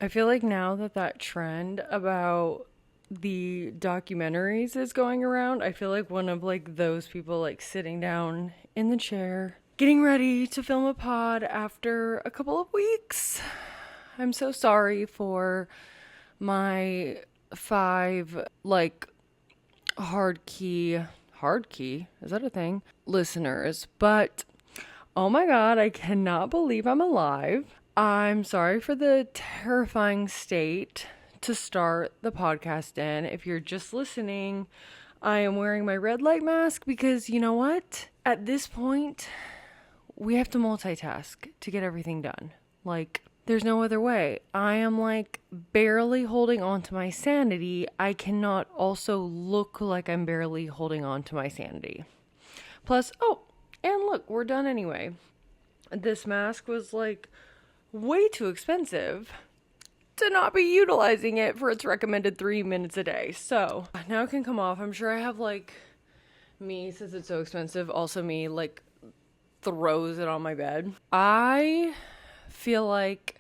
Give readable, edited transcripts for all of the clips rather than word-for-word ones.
I feel like now that trend about the documentaries is going around, I feel like one of like those people like sitting down in the chair, getting ready to film a pod after a couple of weeks. I'm so sorry for my 5 like hard key, is that a thing? Listeners, but oh my god, I cannot believe I'm alive. I'm sorry for the terrifying state to start the podcast in. If you're just listening, I am wearing my red light mask because you know what? At this point, we have to multitask to get everything done. Like, there's no other way. I am like barely holding on to my sanity. I cannot also look like I'm barely holding on to my sanity. Plus, oh, and look, we're done anyway. This mask was like way too expensive to not be utilizing it for its recommended 3 minutes a day. So now it can come off. I'm sure I have like me, since it's so expensive, also me like throws it on my bed. I feel like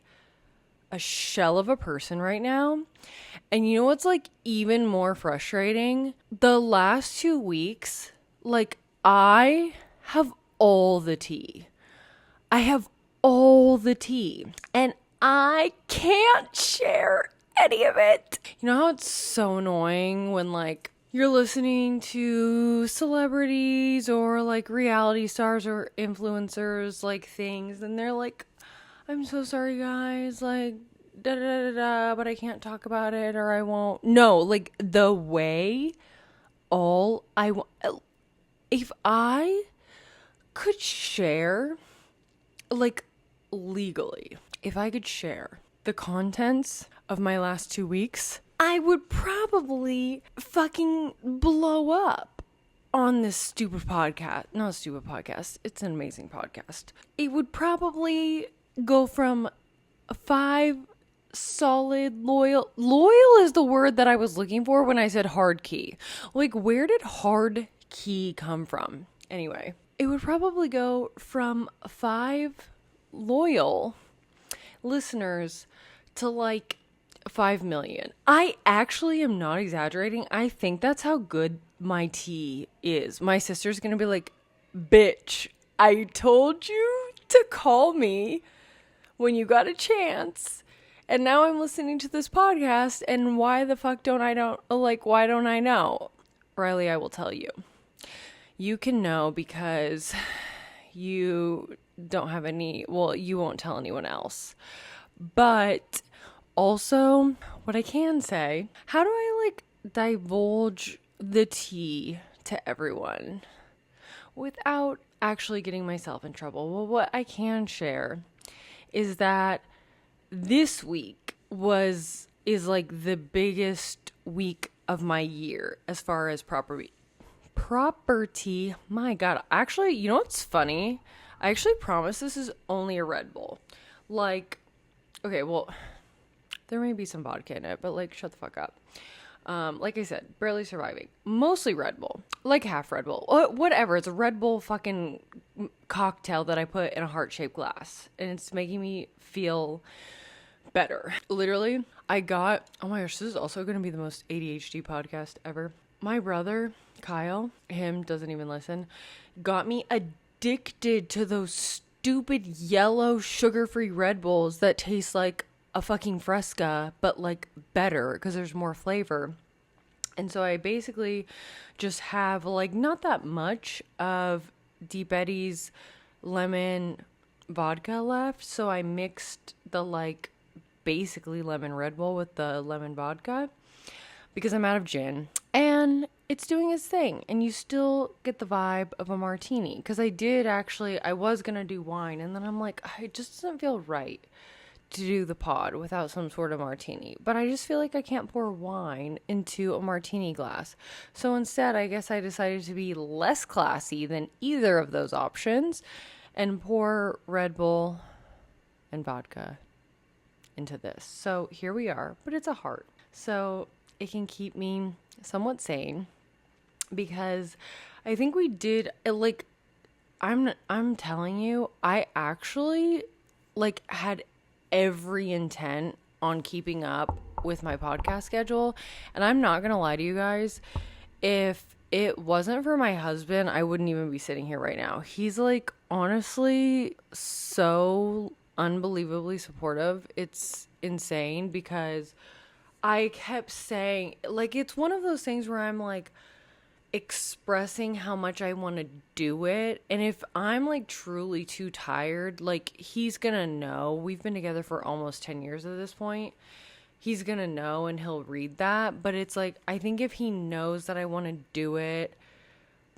a shell of a person right now. And you know what's like even more frustrating? The last 2 weeks, like I have all the tea. I have all the tea. And I can't share any of it. You know how it's so annoying when like you're listening to celebrities or like reality stars or influencers like things and they're like, I'm so sorry guys, like da da da da, but I can't talk about it or I won't. No, like the way all I want, if I could share, like legally, if I could share the contents of my last 2 weeks, I would probably fucking blow up on this stupid podcast. Not a stupid podcast. It's an amazing podcast. It would probably go from 5 solid loyal is the word that I was looking for when I said hard key. Like, where did hard key come from? Anyway, it would probably go from 5 loyal listeners to like 5 million. I actually am not exaggerating. I think that's how good my tea is. My sister's gonna be like, bitch, I told you to call me when you got a chance. And now I'm listening to this podcast and why the fuck why don't I know? Riley, I will tell you. You can know because you don't have you won't tell anyone else. But also, what I can say, how do I like divulge the tea to everyone without actually getting myself in trouble? Well, what I can share is that this week is like the biggest week of my year as far as property. My God, actually, you know what's funny? I actually promise this is only a Red Bull. Like, okay, well, there may be some vodka in it, but like, shut the fuck up. Like I said, barely surviving. Mostly Red Bull. Like half Red Bull. Whatever. It's a Red Bull fucking cocktail that I put in a heart-shaped glass. And it's making me feel better. Literally, oh my gosh, this is also going to be the most ADHD podcast ever. My brother, Kyle, him doesn't even listen, got me addicted to those stupid yellow sugar-free Red Bulls that taste like a fucking Fresca, but like better because there's more flavor. And so I basically just have like not that much of Deep Eddy's lemon vodka left. So I mixed the like basically lemon Red Bull with the lemon vodka because I'm out of gin. And it's doing its thing. And you still get the vibe of a martini. Because I was going to do wine. And then I'm like, it just doesn't feel right to do the pod without some sort of martini. But I just feel like I can't pour wine into a martini glass. So instead, I guess I decided to be less classy than either of those options and pour Red Bull and vodka into this. So here we are, but it's a heart. So it can keep me somewhat sane because I think we did like I'm telling you, I actually like had every intent on keeping up with my podcast schedule. And I'm not going to lie to you guys. If it wasn't for my husband, I wouldn't even be sitting here right now. He's like, honestly, so unbelievably supportive. It's insane because I kept saying, like, it's one of those things where I'm like expressing how much I want to do it. And if I'm like truly too tired, like, he's gonna know. We've been together for almost 10 years at this point. He's gonna know and he'll read that. But it's like, I think if he knows that I want to do it,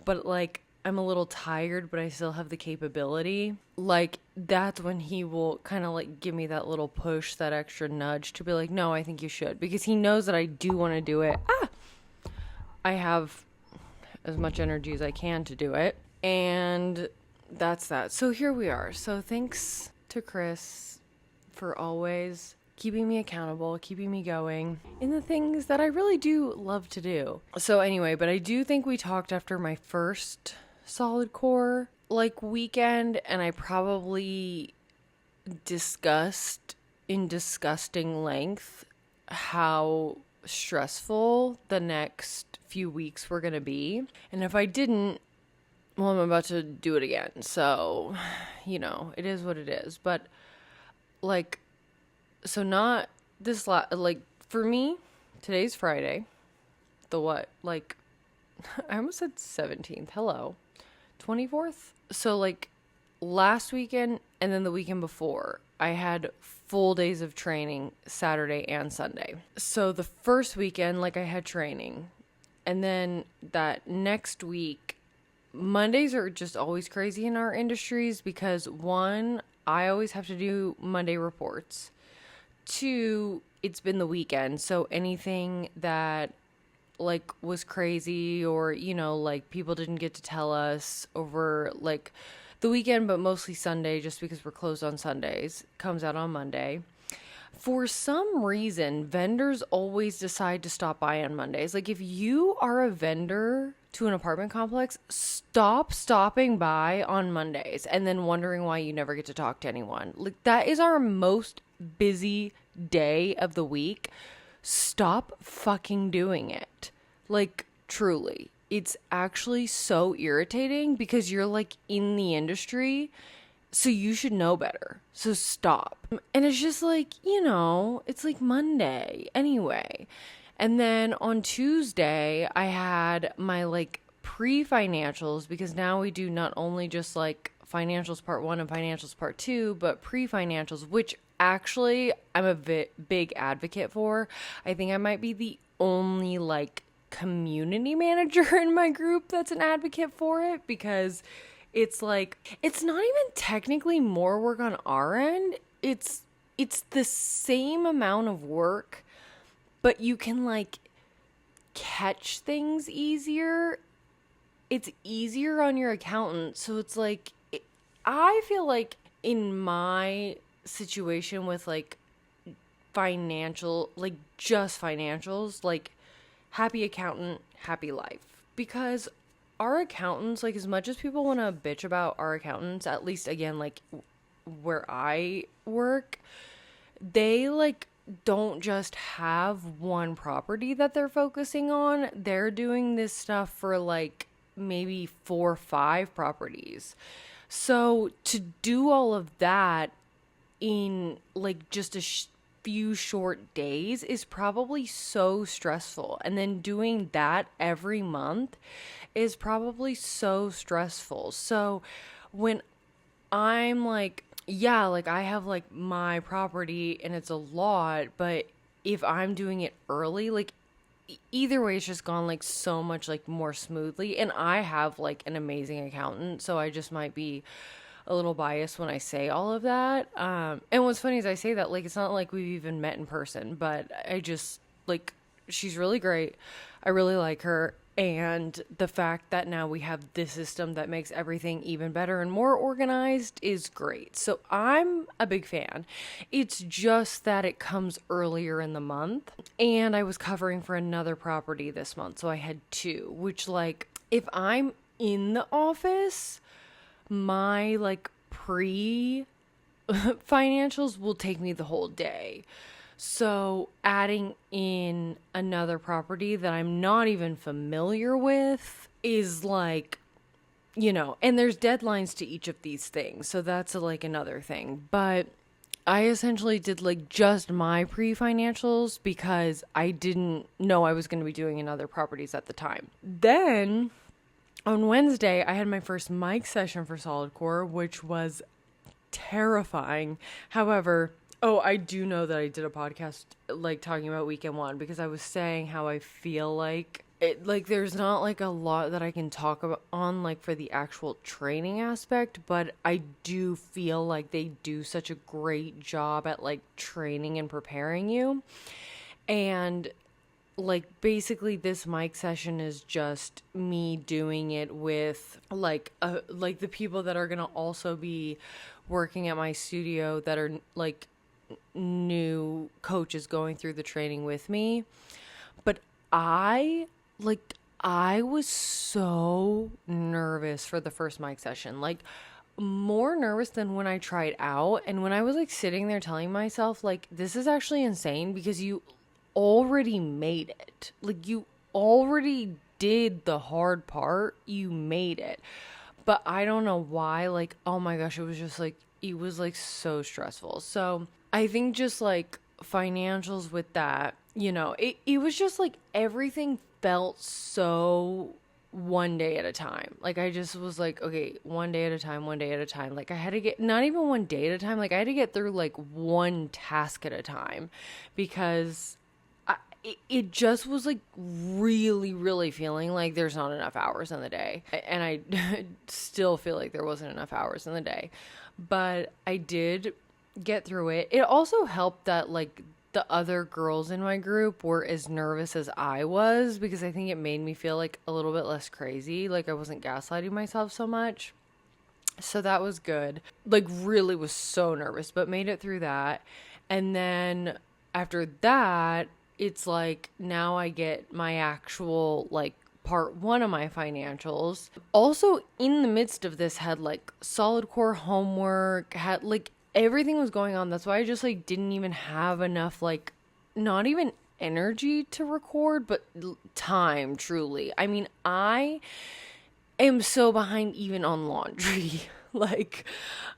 but like I'm a little tired, but I still have the capability, like, that's when he will kind of like give me that little push, that extra nudge to be like, no, I think you should, because he knows that I do want to do it. I have as much energy as I can to do it. And that's that. So here we are. So thanks to Chris for always keeping me accountable, keeping me going in the things that I really do love to do. So anyway, but I do think we talked after my first Solidcore like weekend, and I probably discussed in disgusting length how stressful the next few weeks were gonna be. And if I didn't, well, I'm about to do it again. So, you know, it is what it is. But like, so not this like, for me, today's Friday. The what? Like, I almost said 17th. Hello. 24th? So like last weekend and then the weekend before, I had full days of training Saturday and Sunday. So the first weekend, like, I had training. And then that next week, Mondays are just always crazy in our industries because, one, I always have to do Monday reports. Two, it's been the weekend, so anything that like was crazy or, you know, like people didn't get to tell us over like the weekend, but mostly Sunday, just because we're closed on Sundays, comes out on Monday. For some reason, vendors always decide to stop by on Mondays. Like, if you are a vendor to an apartment complex, stop stopping by on Mondays and then wondering why you never get to talk to anyone. Like, that is our most busy day of the week. Stop fucking doing it. Like, truly. It's actually so irritating because you're like in the industry, so you should know better. So stop. And it's just like, you know, it's like Monday anyway. And then on Tuesday, I had my like pre-financials, because now we do not only just like financials part 1 and financials part 2, but pre-financials, which actually I'm a big advocate for. I think I might be the only like community manager in my group that's an advocate for it, because it's like, it's not even technically more work on our end. It's the same amount of work, but you can like catch things easier. It's easier on your accountant. So it's like, I feel like in my situation with like financial, like just financials, like happy accountant, happy life. Because our accountants, like, as much as people want to bitch about our accountants, at least again, like where I work, they like don't just have one property that they're focusing on. They're doing this stuff for like maybe 4 or 5 properties. So to do all of that in like just a few short days is probably so stressful. And then doing that every month is probably so stressful. So when I'm like, yeah, like I have like my property and it's a lot, but if I'm doing it early, like either way, it's just gone like so much like more smoothly. And I have like an amazing accountant, so I just might be a little biased when I say all of that. And what's funny is I say that like it's not like we've even met in person, but I just like, she's really great. I really like her. And the fact that now we have this system that makes everything even better and more organized is great. So I'm a big fan. It's just that it comes earlier in the month. And I was covering for another property this month, so I had 2, which like if I'm in the office, my like pre financials will take me the whole day. So adding in another property that I'm not even familiar with is like, and there's deadlines to each of these things. So that's like another thing. But I essentially did like just my pre-financials because I didn't know I was going to be doing another properties at the time. Then on Wednesday, I had my first mic session for Solidcore, which was terrifying. However, I do know that I did a podcast like talking about weekend one because I was saying how I feel like it, like there's not like a lot that I can talk about on like for the actual training aspect, but I do feel like they do such a great job at like training and preparing you. And like basically this mic session is just me doing it with like the people that are going to also be working at my studio that are like new coaches going through the training with me. But I was so nervous for the first mic session, like more nervous than when I tried out. And when I was like sitting there telling myself like this is actually insane because you already made it. Like you already did the hard part. You made it. But I don't know why, like, oh my gosh, it was like so stressful. So I think just like financials with that, it was just like everything felt so one day at a time. Like I just was like, okay, one day at a time, one day at a time. Like I had to get, not even one day at a time, like I had to get through like one task at a time because it just was like really, really feeling like there's not enough hours in the day. And I still feel like there wasn't enough hours in the day. But I did get through it. It also helped that like the other girls in my group were as nervous as I was because I think it made me feel like a little bit less crazy. Like I wasn't gaslighting myself so much. So that was good. Like really was so nervous, but made it through that. And then after that, it's like now I get my actual like part one of my financials. Also in the midst of this had like Solidcore homework, had like everything was going on. That's why I just like didn't even have enough like not even energy to record, but time truly. I mean, I am so behind even on laundry. Like,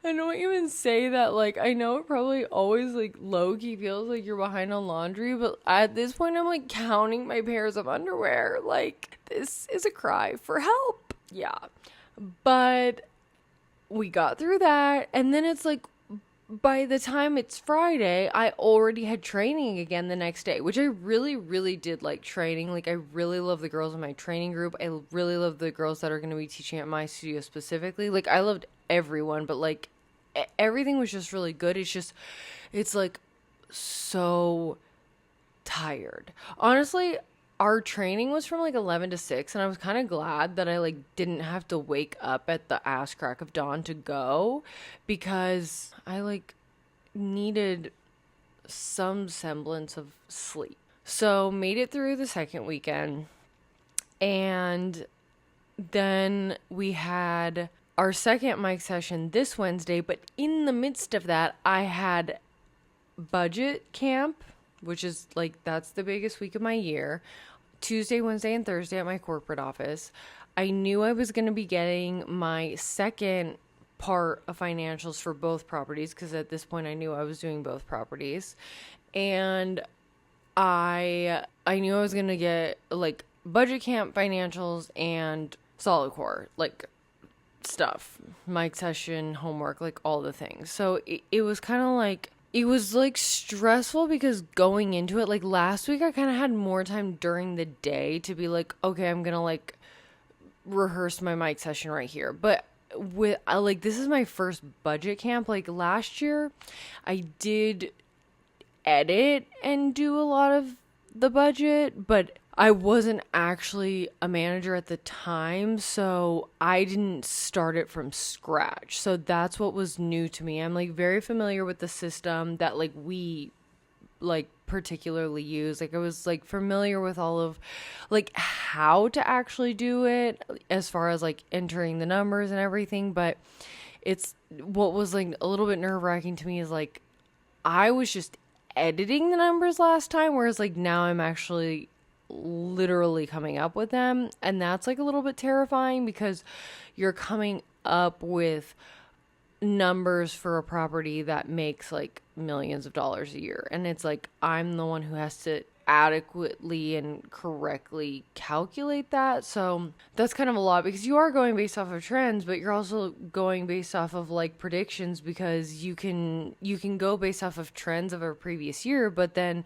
I don't even say that. Like, I know it probably always, like, low-key feels like you're behind on laundry, but at this point, I'm, like, counting my pairs of underwear. Like, this is a cry for help. Yeah. But we got through that, and then it's, like, by the time it's Friday, I already had training again the next day, which I really, really did like training. Like, I really love the girls in my training group. I really love the girls that are going to be teaching at my studio specifically. Like, I loved everyone, but like everything was just really good. It's like so tired. Honestly, our training was from like 11 to 6, and I was kind of glad that I like didn't have to wake up at the ass crack of dawn to go because I like needed some semblance of sleep. So made it through the second weekend, and then we had our second mic session this Wednesday, but in the midst of that, I had budget camp, which is like, that's the biggest week of my year. Tuesday, Wednesday, and Thursday at my corporate office. I knew I was going to be getting my second part of financials for both properties because at this point I knew I was doing both properties. And I knew I was going to get like budget camp financials and Solidcore, like stuff, mic session, homework, like all the things. So it was kind of like, it was like stressful because going into it, like last week I kind of had more time during the day to be like, okay, I'm gonna like rehearse my mic session right here. But with like, this is my first budget camp. Like last year I did edit and do a lot of the budget, but I wasn't actually a manager at the time, so I didn't start it from scratch. So that's what was new to me. I'm like very familiar with the system that like we like particularly use. Like I was like familiar with all of like how to actually do it as far as like entering the numbers and everything, but it's what was like a little bit nerve-wracking to me is like I was just editing the numbers last time, whereas like now I'm actually literally coming up with them, and that's like a little bit terrifying because you're coming up with numbers for a property that makes like millions of dollars a year, and it's like I'm the one who has to adequately and correctly calculate that. So that's kind of a lot because you are going based off of trends, but you're also going based off of like predictions, because you can go based off of trends of a previous year, but then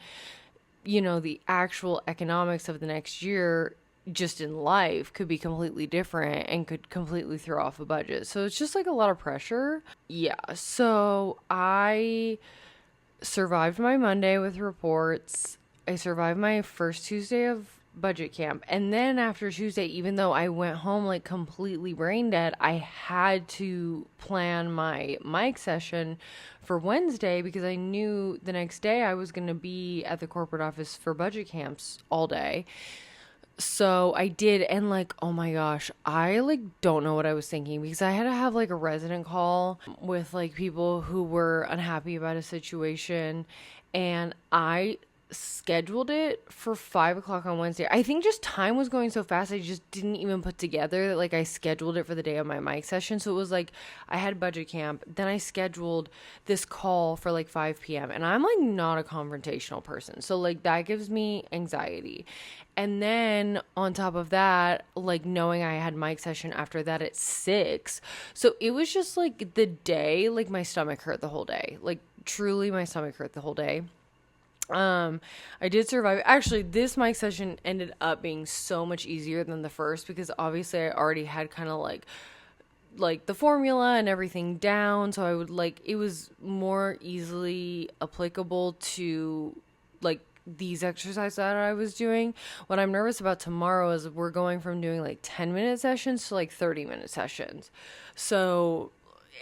the actual economics of the next year just in life could be completely different and could completely throw off a budget. So it's just like a lot of pressure. Yeah. So I survived my Monday with reports. I survived my first Tuesday of budget camp. And then after Tuesday, even though I went home like completely brain dead, I had to plan my mic session for Wednesday because I knew the next day I was going to be at the corporate office for budget camps all day. So I did, and like, oh my gosh, I like don't know what I was thinking, because I had to have like a resident call with like people who were unhappy about a situation, and I scheduled it for 5 o'clock on Wednesday. I think just time was going so fast, I just didn't even put together that like I scheduled it for the day of my mic session. So it was like I had budget camp, then I scheduled this call for like 5 p.m. and I'm like not a confrontational person, so like that gives me anxiety. And then on top of that, like knowing I had mic session after that at 6, so it was just like the day, like my stomach hurt the whole day, like truly my stomach hurt the whole day. I did survive. Actually, this mic session ended up being so much easier than the first, because obviously I already had kind of like the formula and everything down. So I would like, it was more easily applicable to like these exercises that I was doing. What I'm nervous about tomorrow is we're going from doing like 10-minute sessions to like 30-minute sessions. So,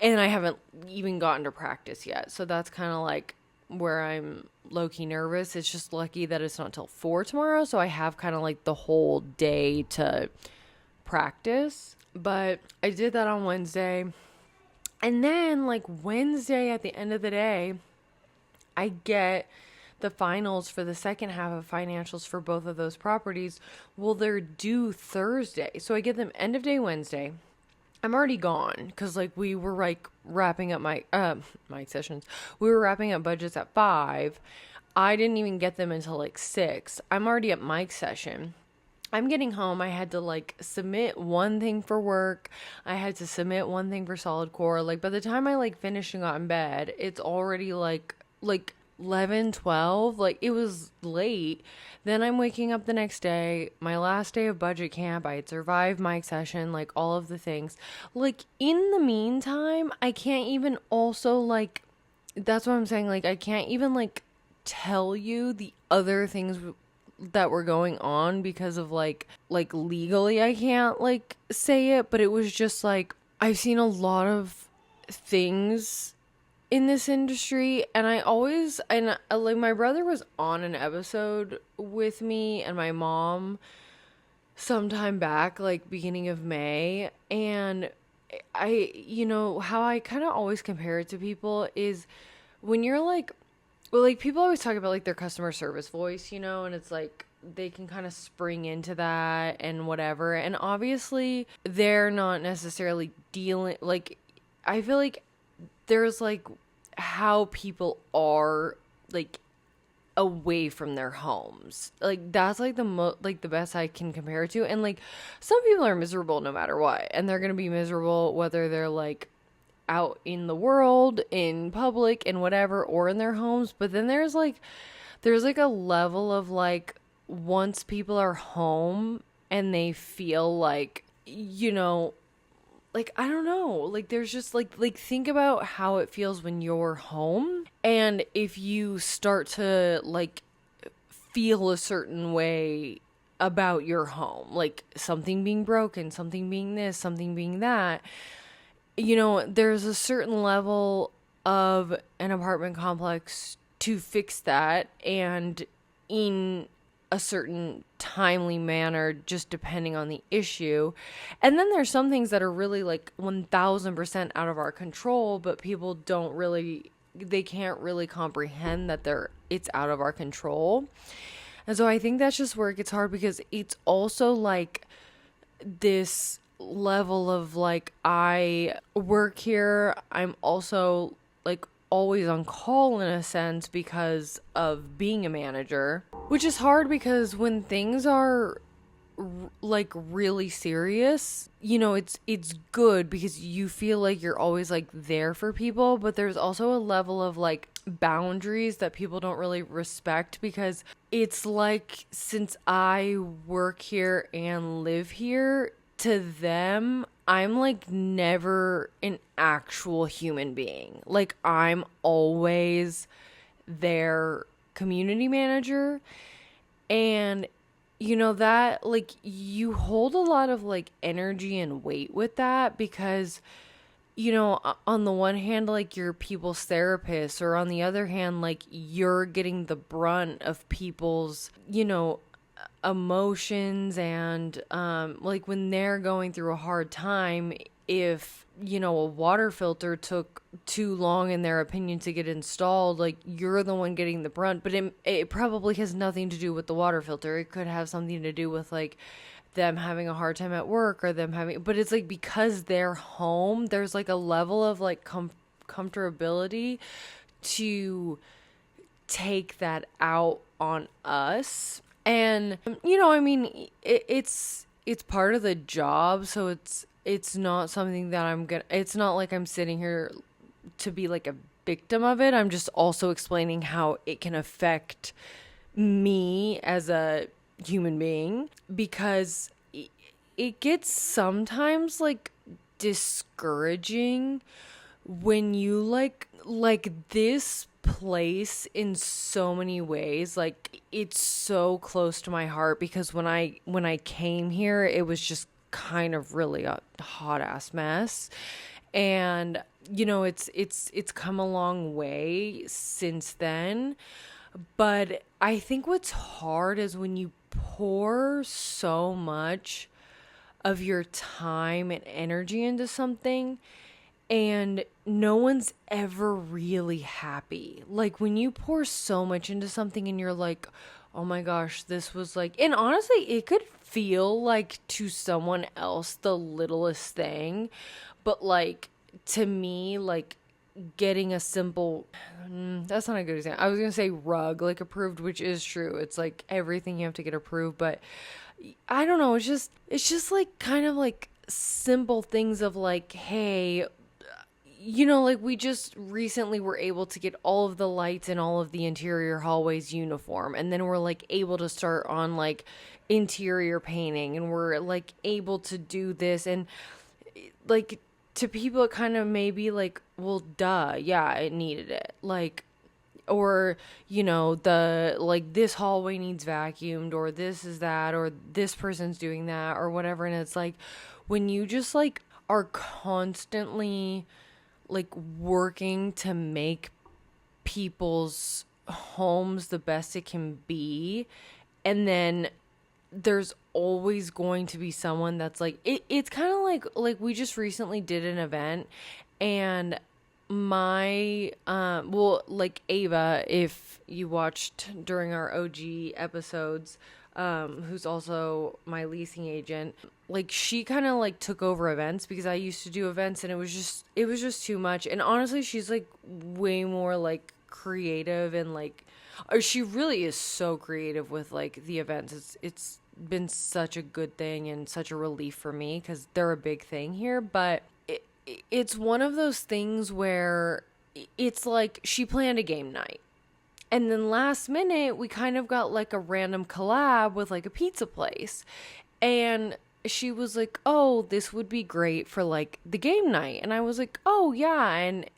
and I haven't even gotten to practice yet. So that's kind of like where I'm low-key nervous. It's just lucky that it's not till 4 tomorrow, so I have kind of like the whole day to practice. But I did that on Wednesday, and then like Wednesday at the end of the day, I get the finals for the second half of financials for both of those properties. Well, they're due Thursday, so I get them end of day Wednesday. I'm already gone because like we were like wrapping up my sessions. We were wrapping up budgets at 5. I didn't even get them until like 6. I'm already at mic session. I'm getting home. I had to like submit one thing for work. I had to submit one thing for Solidcore. Like by the time I like finished and got in bed, it's already like 11, 12. Like it was late. Then I'm waking up the next day, my last day of budget camp. I had survived mic session, like all of the things. Like in the meantime, I can't even also like, that's what I'm saying. Like I can't even like tell you the other things that were going on because of like legally I can't like say it, but it was just like I've seen a lot of things in this industry, and like my brother was on an episode with me and my mom sometime back, like beginning of May, and how I kind of always compare it to people is when you're like, well, like people always talk about like their customer service voice, and it's like they can kind of spring into that and whatever, and obviously they're not necessarily dealing, like I feel like there's like how people are like away from their homes, like that's like the best I can compare it to. And like some people are miserable no matter what, and they're gonna be miserable whether they're like out in the world, in public and whatever, or in their homes. But then there's like a level of like once people are home and they feel like like, I don't know, like, there's just, like, think about how it feels when you're home, and if you start to, like, feel a certain way about your home, like, something being broken, something being this, something being that, there's a certain level of an apartment complex to fix that, and in a certain timely manner, just depending on the issue. And then there's some things that are really like 1000% out of our control, but people don't really they can't really comprehend that it's out of our control. And so I think that's just where it gets hard, because it's also like this level of like, I work here, I'm also like always on call in a sense because of being a manager, which is hard because when things are like really serious, it's good because you feel like you're always like there for people, but there's also a level of like boundaries that people don't really respect, because it's like, since I work here and live here, to them I'm like never an actual human being. Like, I'm always their community manager. And that, like, you hold a lot of like energy and weight with that, because on the one hand, like, you're people's therapist, or on the other hand, like, you're getting the brunt of people's emotions, and like, when they're going through a hard time, if a water filter took too long in their opinion to get installed, like, you're the one getting the brunt. But it probably has nothing to do with the water filter. It could have something to do with like them having a hard time at work, or them having, but it's like, because they're home, there's like a level of like comfortability to take that out on us. And I mean, it's part of the job, so it's not something that it's not like I'm sitting here to be like a victim of it. I'm just also explaining how it can affect me as a human being, because it gets sometimes like discouraging when you like this place in so many ways. Like, it's so close to my heart, because when I came here, it was just kind of really a hot ass mess. And it's come a long way since then. But I think what's hard is when you pour so much of your time and energy into something, and no one's ever really happy. Like, when you pour so much into something and you're like, oh my gosh, this was like, and honestly, it could feel like to someone else the littlest thing, but like, to me, like, getting a simple, that's not a good example. I was gonna say rug, like, approved, which is true. It's like everything you have to get approved, but I don't know. It's just like kind of like simple things of like, hey, like, we just recently were able to get all of the lights in all of the interior hallways uniform. And then we're like able to start on like interior painting, and we're like able to do this. And like, to people, it kind of maybe like, well, duh, yeah, it needed it. Like, or the like, this hallway needs vacuumed, or this is that, or this person's doing that, or whatever. And it's like, when you just like are constantly like working to make people's homes the best it can be, and then there's always going to be someone that's like, it's kind of like we just recently did an event, and my like, Ava, if you watched during our OG episodes, who's also my leasing agent, like, she kind of like took over events, because I used to do events, and it was just too much. And honestly, she's like way more like creative, and like, or she really is so creative with like the events. It's been such a good thing and such a relief for me, because they're a big thing here. But it's one of those things where it's like, she planned a game night, and then last minute we kind of got like a random collab with like a pizza place, and she was like, oh, this would be great for like the game night. And I was like, oh yeah. And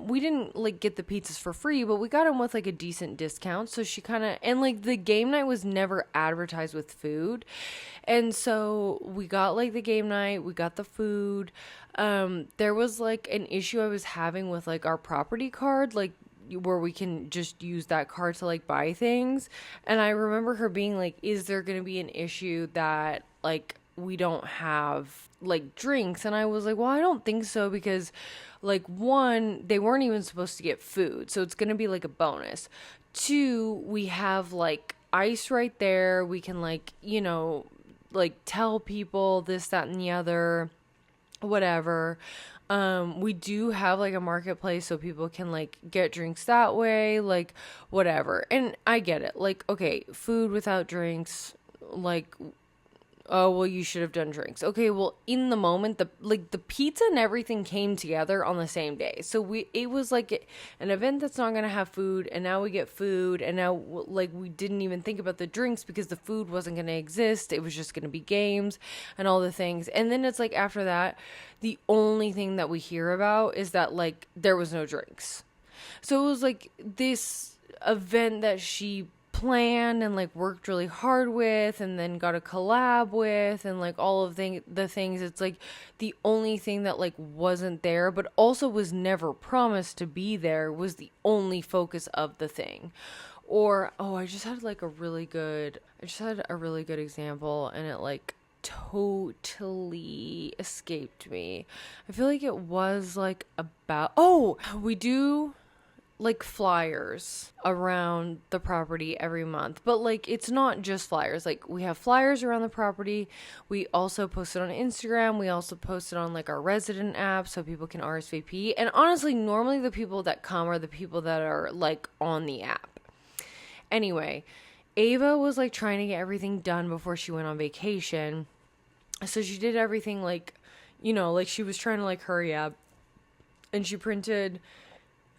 we didn't like get the pizzas for free, but we got them with like a decent discount. So she kind of, and like, the game night was never advertised with food, and so we got like the game night, we got the food. There was like an issue I was having with like our property card, like, where we can just use that card to like buy things. And I remember her being like, is there going to be an issue that like we don't have like drinks? And I was like, well, I don't think so, because like, one, they weren't even supposed to get food, so it's gonna be like a bonus. Two, we have like ice right there. We can like, like tell people this, that, and the other, whatever. We do have like a marketplace so people can like get drinks that way, like whatever. And I get it. Like, okay, food without drinks, like, oh, well, you should have done drinks. Okay, well, in the moment, the pizza and everything came together on the same day. So it was like an event that's not going to have food, and now we get food, and now like we didn't even think about the drinks because the food wasn't going to exist. It was just going to be games and all the things. And then it's like after that, the only thing that we hear about is that like there was no drinks. So it was like this event that she planned and like worked really hard with and then got a collab with and like all of the things. It's like the only thing that like wasn't there but also was never promised to be there was the only focus of the thing. Or I just had a really good example, and it like totally escaped me. I feel like it was like about we do like flyers around the property every month, but like it's not just flyers. Like we have flyers around the property. We also post it on Instagram. We also post it on like our resident app so people can RSVP. And honestly, normally the people that come are the people that are like on the app. Anyway, Ava was like trying to get everything done before she went on vacation. So she did everything like, like she was trying to like hurry up, and she printed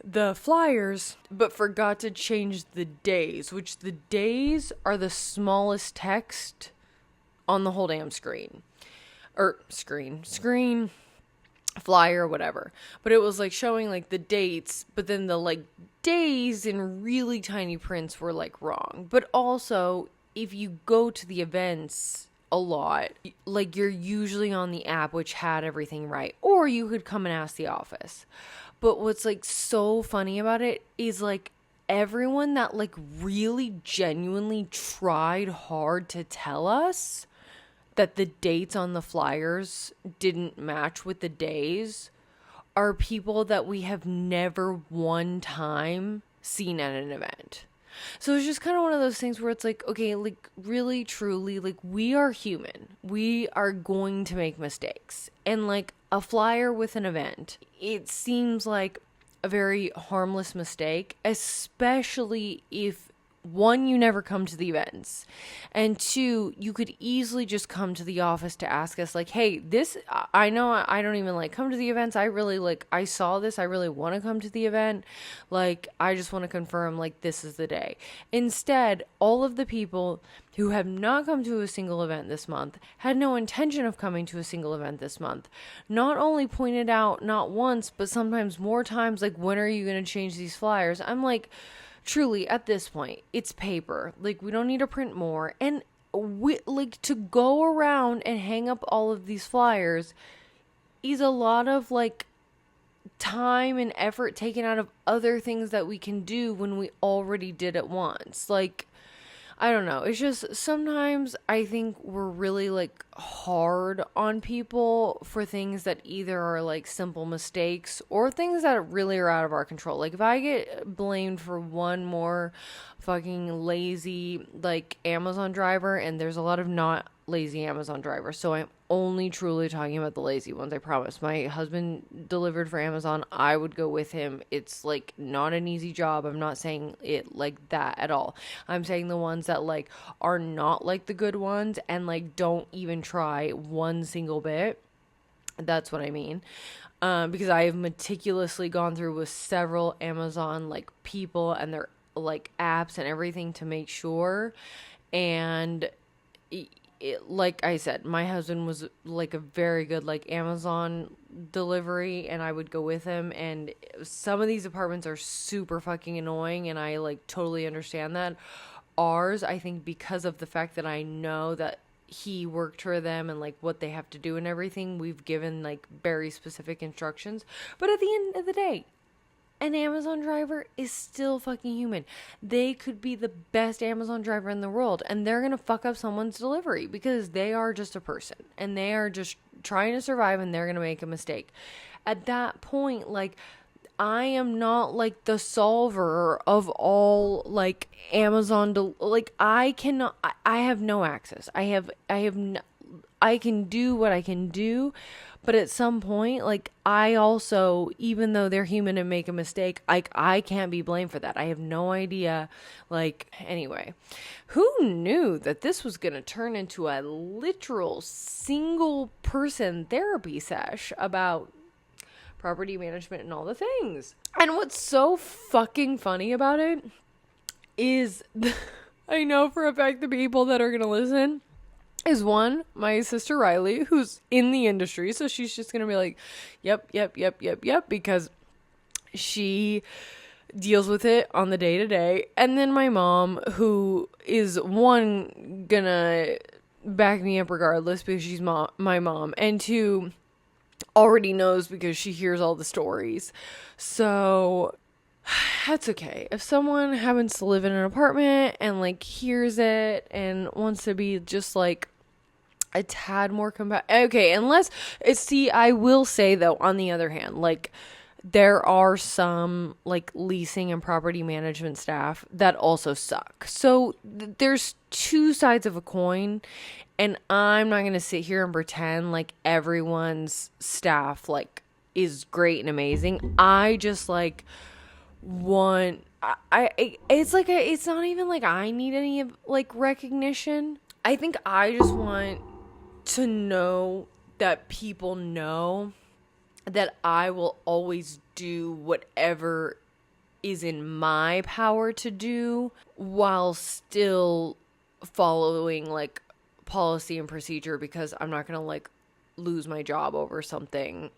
the flyers, but forgot to change the days, which the days are the smallest text on the whole damn screen. Or screen, flyer, whatever. But it was like showing like the dates, but then the like days in really tiny prints were like wrong. But also, if you go to the events a lot, like you're usually on the app, which had everything right, or you could come and ask the office. But what's like so funny about it is like everyone that like really genuinely tried hard to tell us that the dates on the flyers didn't match with the days are people that we have never one time seen at an event. So it's just kind of one of those things where it's like, okay, like really, truly, like we are human. We are going to make mistakes. And like a flyer with an event, it seems like a very harmless mistake, especially if one, you never come to the events, and two, you could easily just come to the office to ask us like, hey, this, I know I don't even like come to the events. I really like, I saw this. I really want to come to the event. Like, I just want to confirm like this is the day. Instead, all of the people who have not come to a single event this month, had no intention of coming to a single event this month, not only pointed out not once, but sometimes more times, like, when are you going to change these flyers? I'm like, truly, at this point, it's paper. Like, we don't need to print more. And like to go around and hang up all of these flyers is a lot of like time and effort taken out of other things that we can do when we already did it once. Like, I don't know. It's just sometimes I think we're really like hard on people for things that either are like simple mistakes or things that really are out of our control. Like if I get blamed for one more fucking lazy like Amazon driver, and there's a lot of not lazy Amazon drivers, so I'm only truly talking about the lazy ones, I promise. My husband delivered for Amazon. I would go with him. It's like not an easy job. I'm not saying it like that at all. I'm saying the ones that like are not like the good ones and like don't even try one single bit. That's what I mean. Because I have meticulously gone through with several Amazon like people and their like apps and everything to make sure. And like I said, my husband was like a very good like Amazon delivery, and I would go with him. And some of these apartments are super fucking annoying, and I like totally understand that. Ours, I think, because of the fact that I know that he worked for them and like what they have to do and everything, we've given like very specific instructions. But at the end of the day, an Amazon driver is still fucking human. They could be the best Amazon driver in the world and they're going to fuck up someone's delivery because they are just a person and they are just trying to survive and they're going to make a mistake. At that point, like, I am not like the solver of all like Amazon like I cannot I have no access. I can do what I can do, but at some point, like, I also, even though they're human and make a mistake, like, I can't be blamed for that. I have no idea. Like, anyway, who knew that this was going to turn into a literal single person therapy sesh about property management and all the things? And what's so fucking funny about it is, I know for a fact the people that are going to listen is one, my sister Riley, who's in the industry. So she's just going to be like, yep, because she deals with it on the day to day. And then my mom, who is one, gonna back me up regardless because she's my mom. And two, already knows because she hears all the stories. So that's okay. If someone happens to live in an apartment and like hears it and wants to be just like a tad more okay, unless see, I will say though, on the other hand, like, there are some like leasing and property management staff that also suck. So there's two sides of a coin, and I'm not going to sit here and pretend like everyone's staff like is great and amazing. I just like want it's like it's not even like I need any like recognition. I think I just want to know that people know that I will always do whatever is in my power to do while still following like policy and procedure, because I'm not going to like lose my job over something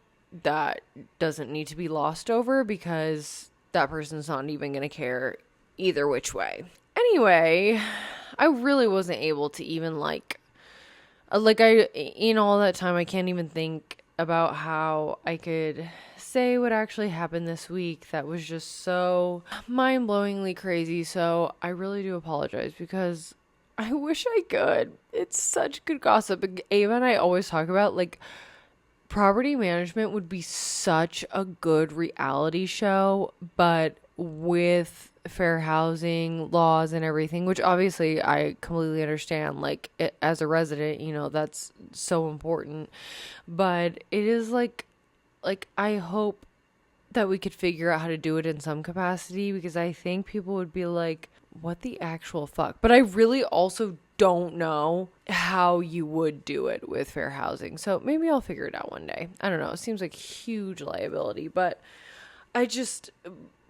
that doesn't need to be lost over, because that person's not even going to care either which way. Anyway, I really wasn't able to even in all that time, I can't even think about how I could say what actually happened this week. That was just so mind-blowingly crazy. So I really do apologize, because I wish I could. It's such good gossip. Ava and I always talk about like property management would be such a good reality show, but with fair housing laws and everything, which obviously I completely understand, like as a resident, you know, that's so important. But it is like I hope that we could figure out how to do it in some capacity, because I think people would be like, what the actual fuck? But I really also don't know how you would do it with fair housing. So maybe I'll figure it out one day. I don't know. It seems like huge liability, but I just,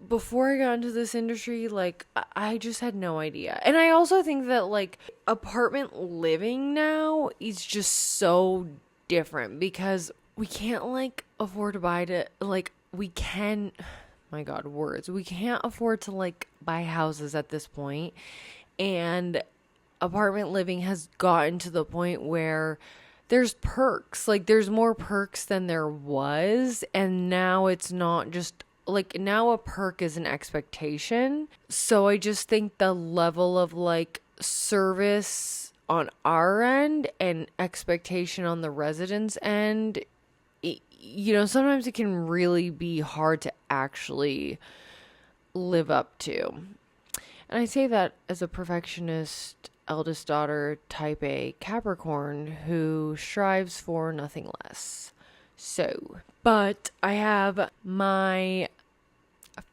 before I got into this industry, like, I just had no idea. And I also think that, like, apartment living now is just so different, because we can't, like, afford to buy to, like, we can, my God, words. We can't afford to, like, buy houses at this point. And apartment living has gotten to the point where there's perks. Like, there's more perks than there was. And now it's not just, like, now a perk is an expectation. So I just think the level of like service on our end and expectation on the residents' end, you know, sometimes it can really be hard to actually live up to. And I say that as a perfectionist, eldest daughter, type A Capricorn who strives for nothing less. So, but I have my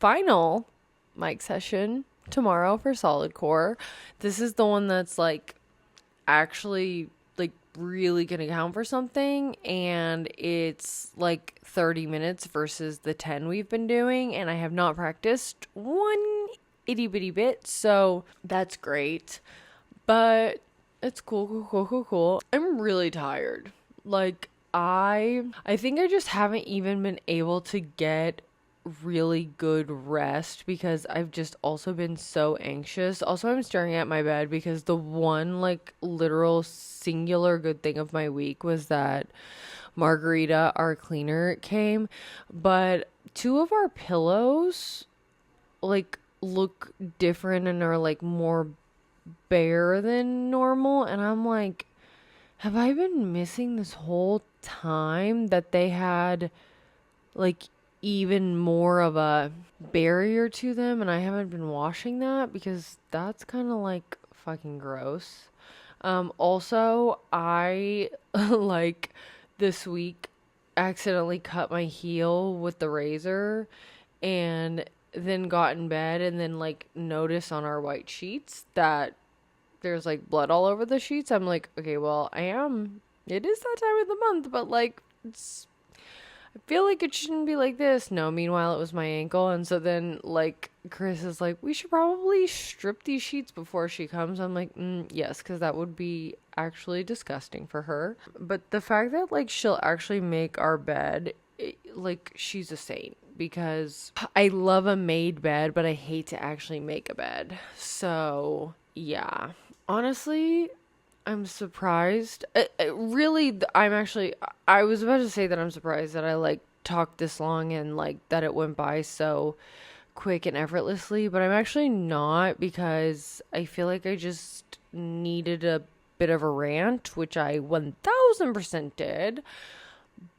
final mic session tomorrow for Solidcore. This is the one that's like actually like really gonna count for something, and it's like 30 minutes versus the 10 we've been doing, and I have not practiced one itty bitty bit, so that's great. But it's cool. I'm really tired. Like, I think I just haven't even been able to get really good rest, because I've just also been so anxious. Also, I'm staring at my bed because the one like literal singular good thing of my week was that Margarita, our cleaner, came. But two of our pillows like look different and are like more bare than normal, and I'm like, have I been missing this whole time that they had like even more of a barrier to them and I haven't been washing that? Because that's kind of like fucking gross. Also, I like this week accidentally cut my heel with the razor and then got in bed and then like noticed on our white sheets that there's like blood all over the sheets. I'm like, okay, well, it is that time of the month, but like, I feel like it shouldn't be like this. No, meanwhile, it was my ankle. And so then, like, Chris is like, we should probably strip these sheets before she comes. I'm like, yes, because that would be actually disgusting for her. But the fact that, like, she'll actually make our bed, like, she's a saint. Because I love a made bed, but I hate to actually make a bed. So, yeah. Honestly, I'm surprised. Really, I was about to say that I'm surprised that I like talked this long and like that it went by so quick and effortlessly, but I'm actually not, because I feel like I just needed a bit of a rant, which I 1000% did,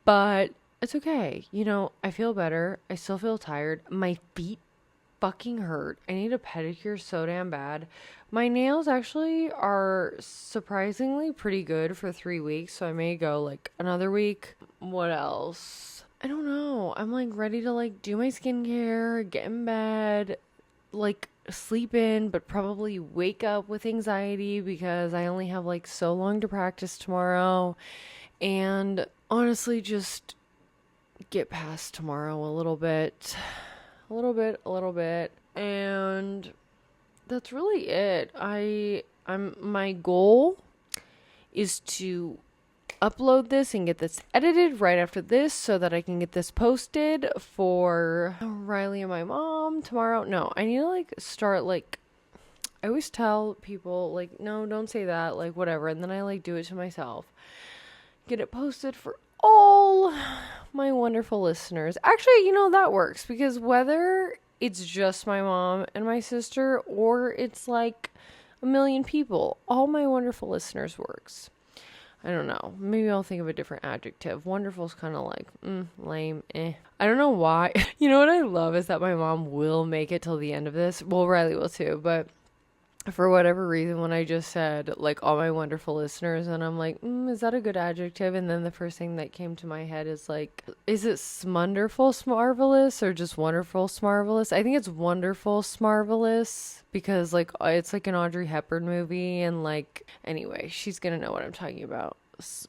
but it's okay. You know, I feel better. I still feel tired. My feet fucking hurt. I need a pedicure so damn bad. My nails actually are surprisingly pretty good for 3 weeks, so I may go like another week. What else? I don't know. I'm like ready to like do my skincare, get in bed, like sleep in, but probably wake up with anxiety because I only have like so long to practice tomorrow. And honestly, just get past tomorrow a little bit. A little bit. And that's really it. My goal is to upload this and get this edited right after this so that I can get this posted for Riley and my mom tomorrow. No, I need to like start like, I always tell people like, no, don't say that, like whatever, and then I like do it to myself. Get it posted for all my wonderful listeners. Actually, you know, that works, because whether it's just my mom and my sister or it's like a million people, all my wonderful listeners works. I don't know. Maybe I'll think of a different adjective. Wonderful is kind of like, lame, eh. I don't know why. You know what I love is that my mom will make it till the end of this. Well, Riley will too, but for whatever reason, when I just said like all my wonderful listeners, and I'm like, is that a good adjective? And then the first thing that came to my head is like, is it smunderful smarvelous or just wonderful smarvelous? I think it's wonderful smarvelous, because like it's like an Audrey Hepburn movie, and like anyway, she's gonna know what I'm talking about.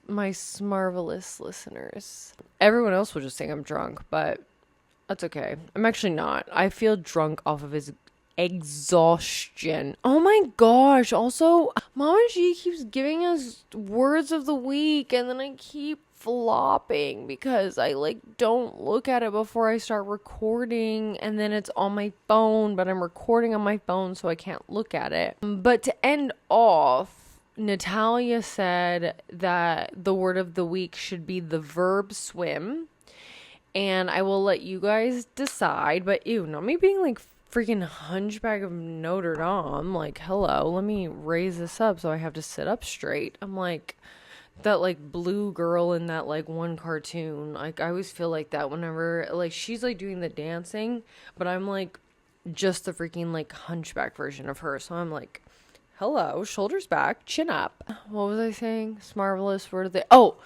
My smarvelous listeners. Everyone else will just think I'm drunk, but that's okay. I'm actually not. I feel drunk off of his exhaustion. Oh my gosh. Also, Mama G keeps giving us words of the week, and then I keep flopping because I like don't look at it before I start recording, and then it's on my phone, but I'm recording on my phone so I can't look at it. But to end off, Natalia said that the word of the week should be the verb swim, and I will let you guys decide. But ew, not me being like freaking Hunchback of Notre Dame. Like, hello, let me raise this up so I have to sit up straight. I'm like that like blue girl in that like one cartoon. Like, I always feel like that whenever like she's like doing the dancing, but I'm like just the freaking like hunchback version of her. So I'm like, hello, shoulders back, chin up. What was I saying? Smarvelous word of the... Oh,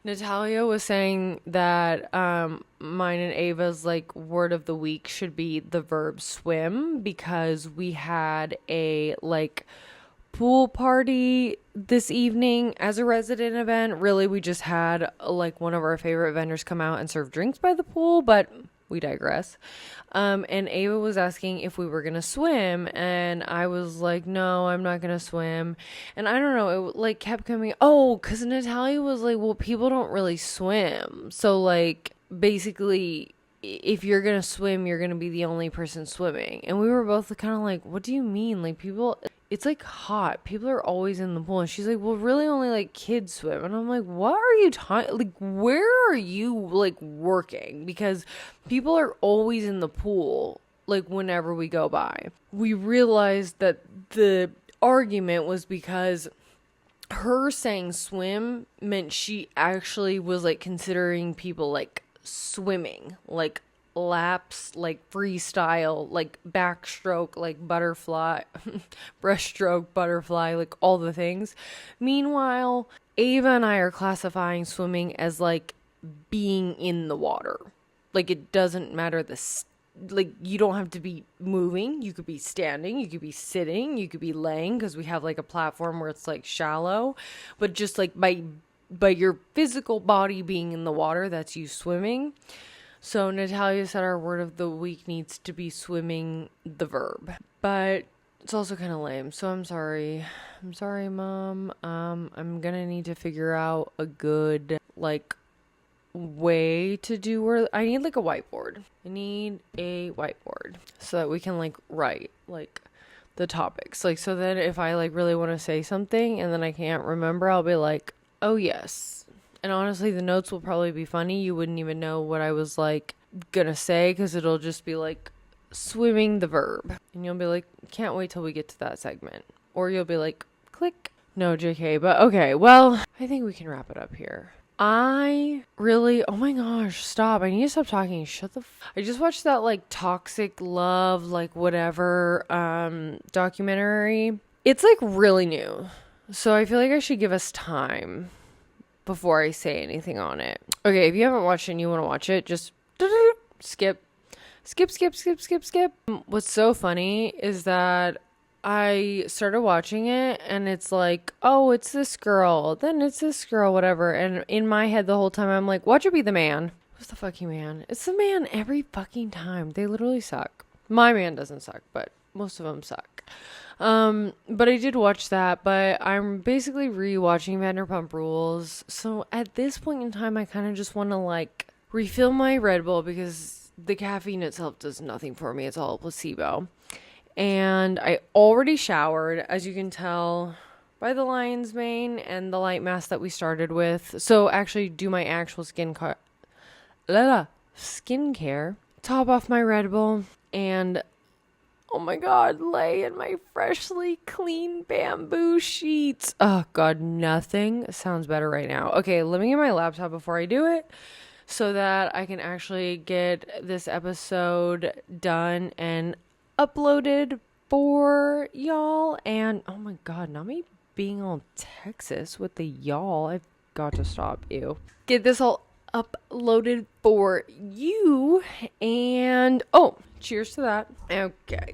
Natalia was saying that mine and Ava's like word of the week should be the verb swim, because we had a like pool party this evening as a resident event. Really, we just had like one of our favorite vendors come out and serve drinks by the pool, but we digress. And Ava was asking if we were gonna swim, and I was like, no, I'm not gonna swim. And I don't know, it like kept coming. Oh, because Natalia was like, well, people don't really swim, so like basically if you're gonna swim, you're gonna be the only person swimming. And we were both kind of like, what do you mean? Like, people, it's like hot. People are always in the pool. And she's like, well, really only like kids swim. And I'm like, what are you talking? Like, where are you like working? Because people are always in the pool, like whenever we go by. We realized that the argument was because her saying swim meant she actually was like considering people like swimming, like laps, like freestyle, like backstroke, like butterfly, breaststroke, butterfly, like all the things. Meanwhile, Ava and I are classifying swimming as like being in the water. Like it doesn't matter like you don't have to be moving. You could be standing, you could be sitting, you could be laying, because we have like a platform where it's like shallow, but just like by your physical body being in the water, that's you swimming. So Natalia said our word of the week needs to be swimming, the verb. But it's also kind of lame. So I'm sorry. I'm sorry, Mom. I'm gonna need to figure out a good, like, way to do where I need like a whiteboard. I need a whiteboard so that we can like write like the topics. Like, so that if I like really want to say something and then I can't remember, I'll be like, oh yes. And honestly, the notes will probably be funny. You wouldn't even know what I was like gonna say, because it'll just be like swimming, the verb. And you'll be like, can't wait till we get to that segment. Or you'll be like, click. No, JK. But okay, well, I think we can wrap it up here. I really, oh my gosh, stop. I need to stop talking. Shut the I just watched that like toxic love, like whatever, documentary. It's like really new. So I feel like I should give us time before I say anything on it. Okay, if you haven't watched it and you want to watch it, just skip. What's so funny is that I started watching it and it's like, oh, it's this girl, then it's this girl, whatever. And in my head the whole time I'm like, watch it be the man. Who's the fucking man? It's the man every fucking time. They literally suck. My man doesn't suck, but most of them suck. But I did watch that, but I'm basically rewatching Vanderpump Rules. So at this point in time, I kind of just want to like refill my Red Bull, because the caffeine itself does nothing for me. It's all a placebo. And I already showered, as you can tell by the lion's mane and the light mask that we started with. So actually do my actual skincare, top off my Red Bull, and oh my God, lay in my freshly clean bamboo sheets. Oh God, nothing sounds better right now. Okay, let me get my laptop before I do it so that I can actually get this episode done and uploaded for y'all. And oh my God, not me being all Texas with the y'all. I've got to stop you. Get this all uploaded for you. And oh, cheers to that. Okay.